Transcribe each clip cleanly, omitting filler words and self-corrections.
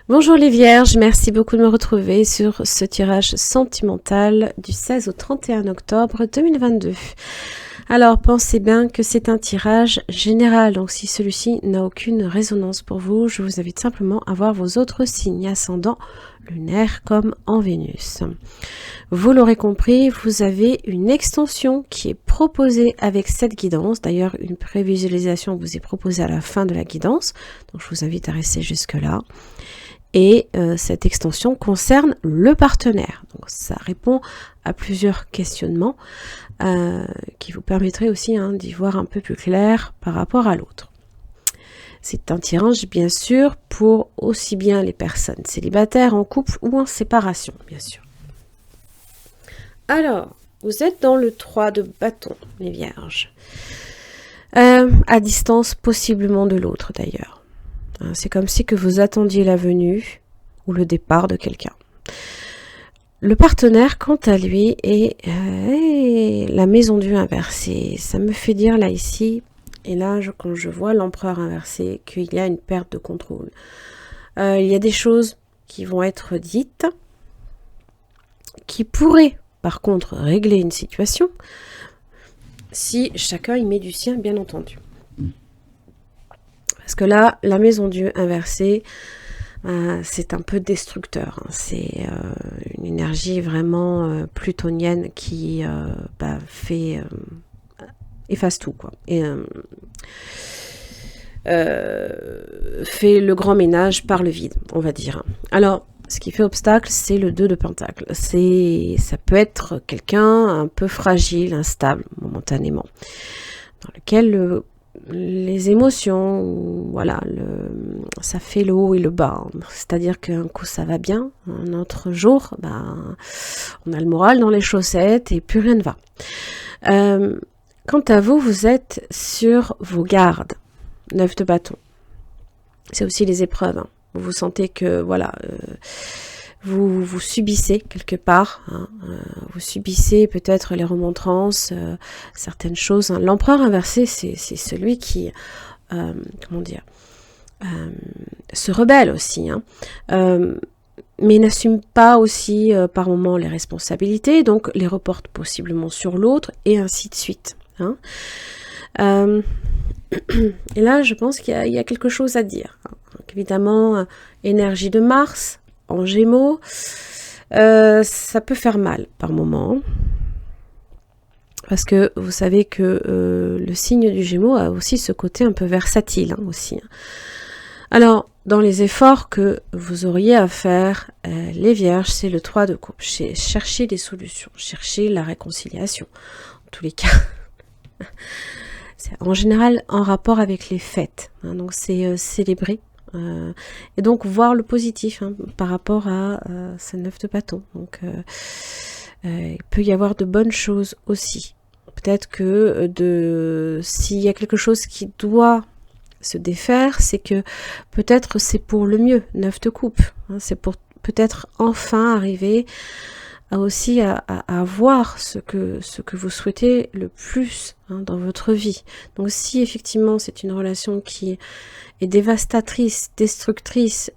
Bonjour les Vierges, merci beaucoup de me retrouver sur ce tirage sentimental du 16 au 31 octobre 2022. Alors pensez bien que c'est un tirage général, donc si celui-ci n'a aucune résonance pour vous, je vous invite simplement à voir vos autres signes ascendants, lunaires comme en Vénus. Vous l'aurez compris, vous avez une extension qui est proposée avec cette guidance. D'ailleurs, une prévisualisation vous est proposée à la fin de la guidance, donc je vous invite à rester jusque-là. Et cette extension concerne le partenaire. Donc ça répond à plusieurs questionnements qui vous permettraient aussi d'y voir un peu plus clair par rapport à l'autre. C'est un tirage bien sûr pour aussi bien les personnes célibataires, en couple ou en séparation, bien sûr. Alors, vous êtes dans le 3 de bâton, les vierges. À distance possiblement de l'autre d'ailleurs. C'est comme si que vous attendiez la venue ou le départ de quelqu'un. Le partenaire, quant à lui, est la maison Dieu inversée. Ça me fait dire là ici, et là quand je vois l'empereur inversé, qu'il y a une perte de contrôle. Il y a des choses qui vont être dites, qui pourraient par contre régler une situation, si chacun y met du sien, bien entendu. Parce que là, la maison Dieu inversée, c'est un peu destructeur. C'est une énergie vraiment plutonienne qui efface tout, quoi. Et fait le grand ménage par le vide, on va dire. Alors, ce qui fait obstacle, c'est le 2 de Pentacle. Ça peut être quelqu'un un peu fragile, instable, momentanément, dans lequel les émotions, voilà, ça fait le haut et le bas. C'est-à-dire qu'un coup ça va bien, un autre jour, on a le moral dans les chaussettes et plus rien ne va. Quant à vous, vous êtes sur vos gardes, 9 de bâton. C'est aussi les épreuves. Vous sentez que, voilà, vous subissez quelque part, vous subissez peut-être les remontrances, certaines choses. L'empereur inversé, c'est celui qui, se rebelle aussi, mais n'assume pas aussi par moments les responsabilités, donc les reporte possiblement sur l'autre, et ainsi de suite. Et là, je pense qu'il y a quelque chose à dire. Donc, évidemment, énergie de Mars, en Gémeaux, ça peut faire mal par moment. Parce que vous savez que le signe du Gémeaux a aussi ce côté un peu versatile aussi. Alors, dans les efforts que vous auriez à faire, les vierges, c'est le 3 de coupe. Chercher des solutions, chercher la réconciliation. En tous les cas, c'est en général en rapport avec les fêtes. Donc, c'est célébrer. Et donc voir le positif par rapport à ce 9 de bâton. Donc il peut y avoir de bonnes choses aussi. Peut-être que s'il y a quelque chose qui doit se défaire, c'est que peut-être c'est pour le mieux, 9 de coupe. C'est pour peut-être enfin arriver aussi à voir ce que vous souhaitez le plus dans votre vie. Donc si effectivement c'est une relation qui est dévastatrice, destructrice,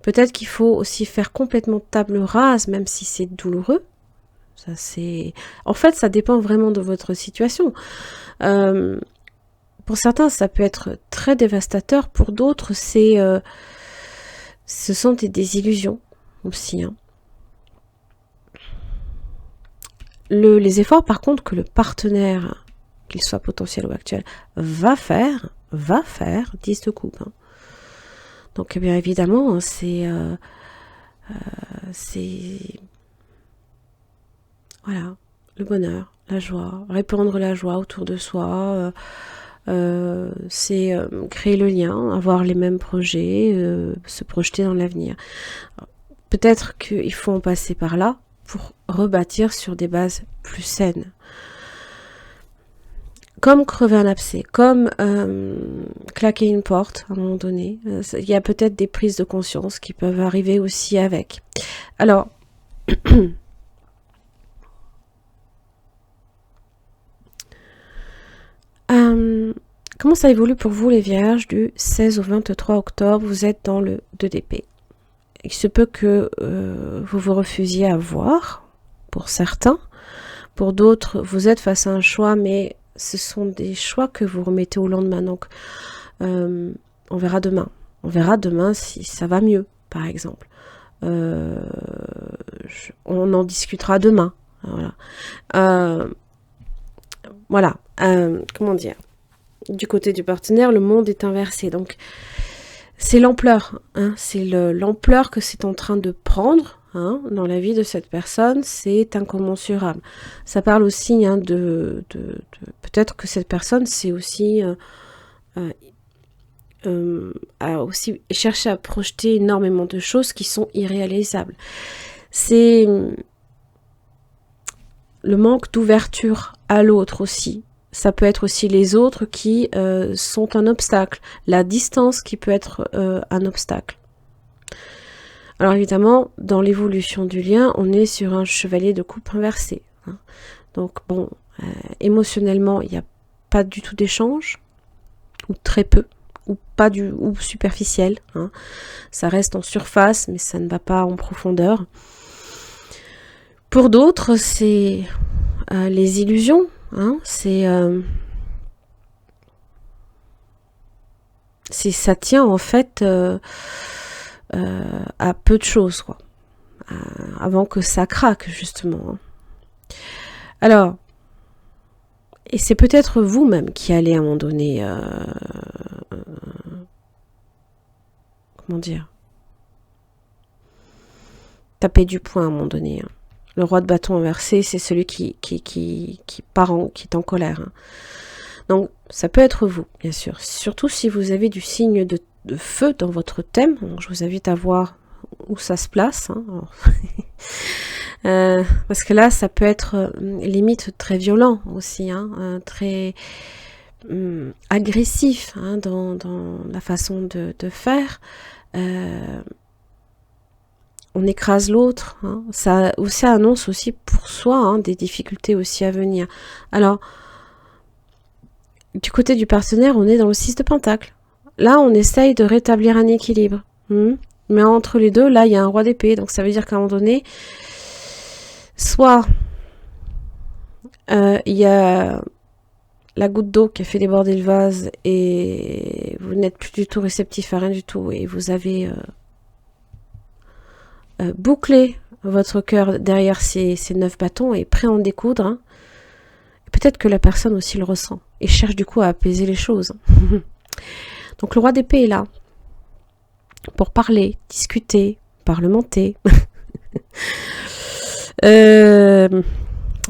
peut-être qu'il faut aussi faire complètement table rase, même si c'est douloureux. En fait, ça dépend vraiment de votre situation. Pour certains, ça peut être très dévastateur. Pour d'autres, ce sont des désillusions aussi. Les efforts, par contre, que le partenaire, qu'il soit potentiel ou actuel, va faire 10 de coupe. Donc, bien évidemment, c'est voilà, le bonheur, la joie, répandre la joie autour de soi, c'est créer le lien, avoir les mêmes projets, se projeter dans l'avenir. Peut-être qu'il faut en passer par là pour rebâtir sur des bases plus saines. Comme crever un abcès, comme claquer une porte à un moment donné. Il y a peut-être des prises de conscience qui peuvent arriver aussi avec. Alors, comment ça évolue pour vous les vierges du 16 au 23 octobre? Vous êtes dans le 2 d'épée. il se peut que vous vous refusiez à voir, pour certains. Pour d'autres, vous êtes face à un choix, mais ce sont des choix que vous remettez au lendemain. Donc, on verra demain. On verra demain si ça va mieux, par exemple. On en discutera demain. Voilà. Voilà. Comment dire? Du côté du partenaire, le monde est inversé. Donc, c'est l'ampleur. Hein, c'est l'ampleur que c'est en train de prendre hein, dans la vie de cette personne. C'est incommensurable. Ça parle aussi hein, peut-être que cette personne, c'est aussi... a aussi cherché à projeter énormément de choses qui sont irréalisables. C'est le manque d'ouverture à l'autre aussi. Ça peut être aussi les autres qui sont un obstacle. La distance qui peut être un obstacle. Alors évidemment, dans l'évolution du lien, on est sur un chevalier de coupe inversé. Hein. Donc bon, émotionnellement, il n'y a pas du tout d'échange, ou très peu, ou superficiel. Hein. Ça reste en surface, mais ça ne va pas en profondeur. Pour d'autres, c'est les illusions. Hein, ça tient en fait à peu de choses quoi, avant que ça craque justement. Hein. Alors, et c'est peut-être vous-même qui allez à un moment donné, comment dire, taper du poing à un moment donné. Hein. Le roi de bâton inversé, c'est celui qui est en colère. Hein. Donc, ça peut être vous, bien sûr. Surtout si vous avez du signe de feu dans votre thème. Donc, je vous invite à voir où ça se place. Hein. Alors, parce que là, ça peut être limite très violent aussi. Hein, très agressif hein, dans la façon de faire. On écrase l'autre, hein. Ça annonce aussi pour soi hein, des difficultés aussi à venir. Alors, du côté du partenaire, on est dans le 6 de Pentacle. Là, on essaye de rétablir un équilibre. Mais entre les deux, là, il y a un roi d'épée. Donc, ça veut dire qu'à un moment donné, soit il y a la goutte d'eau qui a fait déborder le vase et vous n'êtes plus du tout réceptif à rien du tout et vous avez... boucler votre cœur derrière ces 9 bâtons et prêt à en découdre. Hein. Peut-être que la personne aussi le ressent et cherche du coup à apaiser les choses. Donc le roi d'épée est là pour parler, discuter, parlementer. Il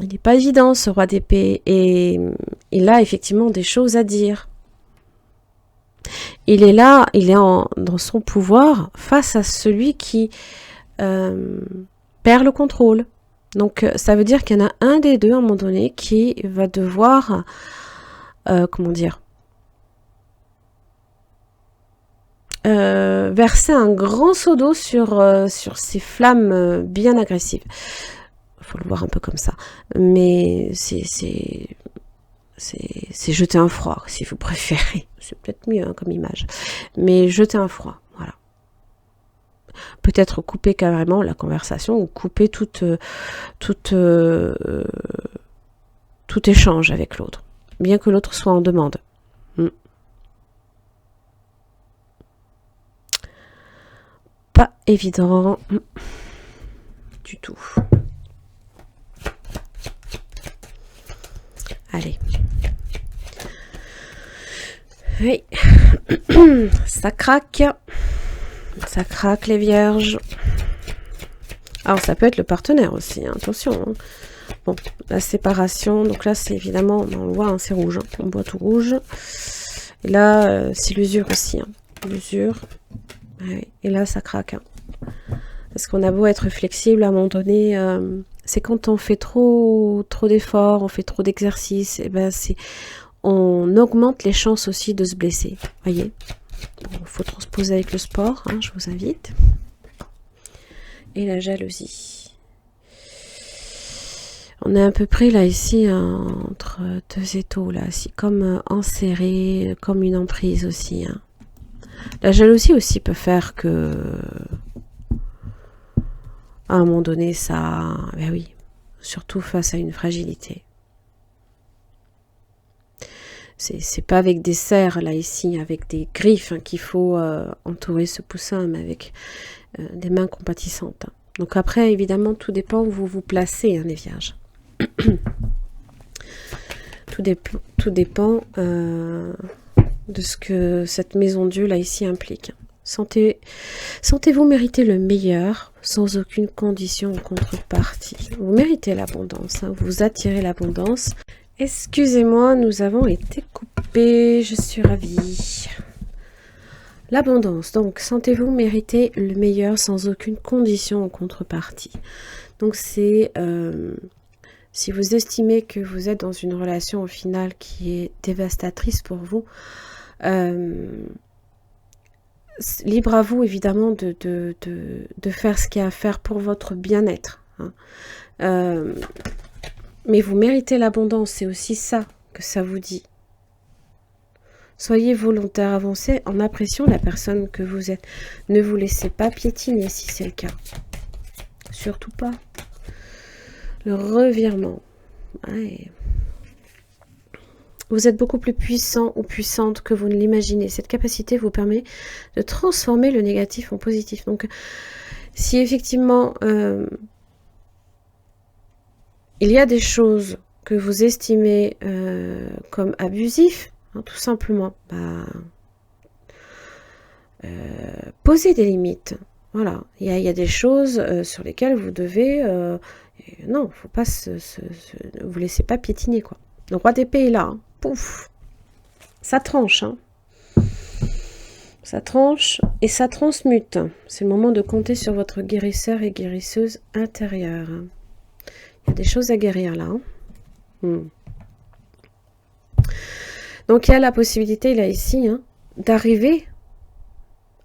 n'est pas évident ce roi d'épée et il a effectivement des choses à dire. Il est là, dans son pouvoir face à celui qui perd le contrôle. Donc ça veut dire qu'il y en a un des deux à un moment donné qui va devoir comment dire verser un grand seau d'eau sur ces flammes bien agressives. Il faut le voir un peu comme ça. Mais c'est jeter un froid si vous préférez. C'est peut-être mieux hein, comme image. Mais jeter un froid. Voilà. Peut-être couper carrément la conversation ou couper tout échange avec l'autre, bien que l'autre soit en demande. Pas évident du tout. Allez. Oui. Ça craque. Ça craque les vierges. Alors ça peut être le partenaire aussi, hein, attention. Hein. Bon, la séparation, donc là c'est évidemment, on le voit, hein, c'est rouge, hein, on voit tout rouge. Et là c'est l'usure aussi, hein, l'usure. Ouais, et là ça craque. Hein. Parce qu'on a beau être flexible, à un moment donné, c'est quand on fait trop d'efforts, on fait trop d'exercices, et ben on augmente les chances aussi de se blesser. Voyez. Bon, faut transposer avec le sport, hein, je vous invite. Et la jalousie. On est à peu près là ici entre deux étaux là, aussi, comme enserré, comme une emprise aussi. Hein. La jalousie aussi peut faire que À un moment donné, ça... Ben oui, surtout face à une fragilité. C'est pas avec des serres, là, ici, avec des griffes hein, qu'il faut entourer ce poussin, mais avec des mains compatissantes. Donc après, évidemment, tout dépend où vous vous placez, hein, les vierges. Tout dépend de ce que cette maison Dieu, là, ici, implique. Sentez-vous mériter le meilleur sans aucune condition ou contrepartie. Vous méritez l'abondance, hein, vous attirez l'abondance. Excusez-moi, nous avons été coupés, je suis ravie. L'abondance, donc sentez-vous mériter le meilleur sans aucune condition ou contrepartie. Donc c'est si vous estimez que vous êtes dans une relation au final qui est dévastatrice pour vous, libre à vous évidemment de faire ce qu'il y a à faire pour votre bien-être. Hein. Mais vous méritez l'abondance, c'est aussi ça que ça vous dit. Soyez volontaire, avancez en appréciant la personne que vous êtes. Ne vous laissez pas piétiner si c'est le cas. Surtout pas. Le revirement. Ouais. Vous êtes beaucoup plus puissant ou puissante que vous ne l'imaginez. Cette capacité vous permet de transformer le négatif en positif. Donc, si effectivement... il y a des choses que vous estimez comme abusives, hein, tout simplement. Posez des limites. Voilà. Il y a des choses sur lesquelles vous devez... non, faut pas ne vous laissez pas piétiner, quoi. Le roi d'épée est là. Hein. Pouf. Ça tranche. Hein. Ça tranche et ça transmute. C'est le moment de compter sur votre guérisseur et guérisseuse intérieure. Il y a des choses à guérir là. Hein. Donc il y a la possibilité là ici hein, d'arriver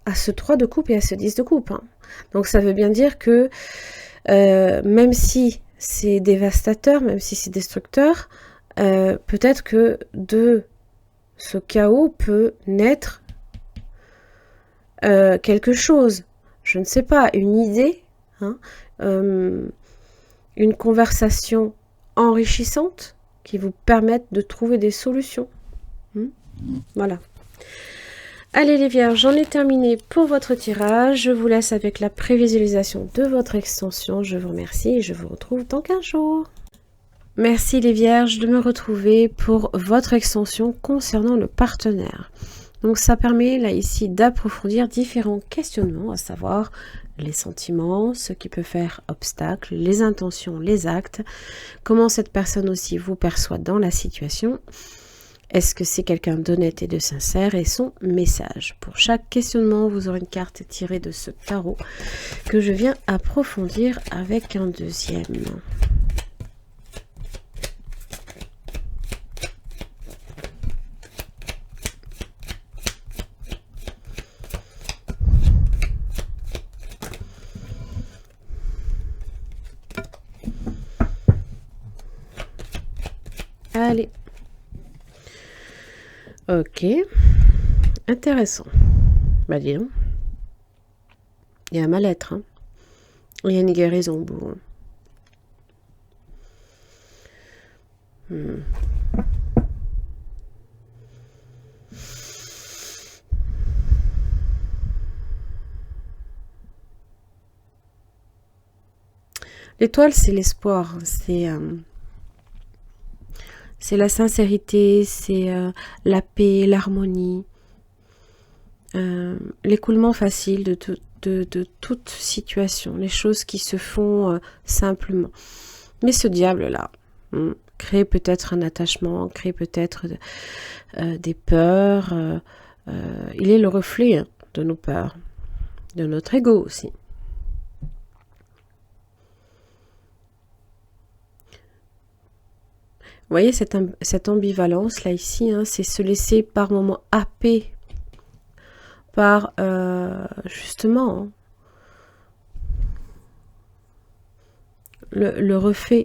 à ce 3 de coupe et à ce 10 de coupe. Hein. Donc ça veut bien dire que même si c'est dévastateur, même si c'est destructeur, peut-être que de ce chaos peut naître quelque chose. Je ne sais pas, une idée, hein, une conversation enrichissante qui vous permette de trouver des solutions. Voilà. Allez les vierges, j'en ai terminé pour votre tirage. Je vous laisse avec la prévisualisation de votre extension. Je vous remercie et je vous retrouve dans 15 jours. Merci les vierges de me retrouver pour votre extension concernant le partenaire. Donc ça permet là ici d'approfondir différents questionnements, à savoir les sentiments, ce qui peut faire obstacle, les intentions, les actes, comment cette personne aussi vous perçoit dans la situation. Est-ce que c'est quelqu'un d'honnête et de sincère et son message. Pour chaque questionnement, vous aurez une carte tirée de ce tarot que je viens approfondir avec un deuxième. Allez. Ok. Intéressant. Bah dis donc. Il y a un mal-être. Hein. Il y a une guérison au bout. Hein. L'étoile, c'est l'espoir. C'est la sincérité, c'est la paix, l'harmonie, l'écoulement facile de toute situation, les choses qui se font simplement. Mais ce diable-là crée peut-être un attachement, crée peut-être des peurs. Il est le reflet hein, de nos peurs, de notre ego aussi. Vous voyez cette ambivalence là ici, hein, c'est se laisser par moments happer par justement le reflet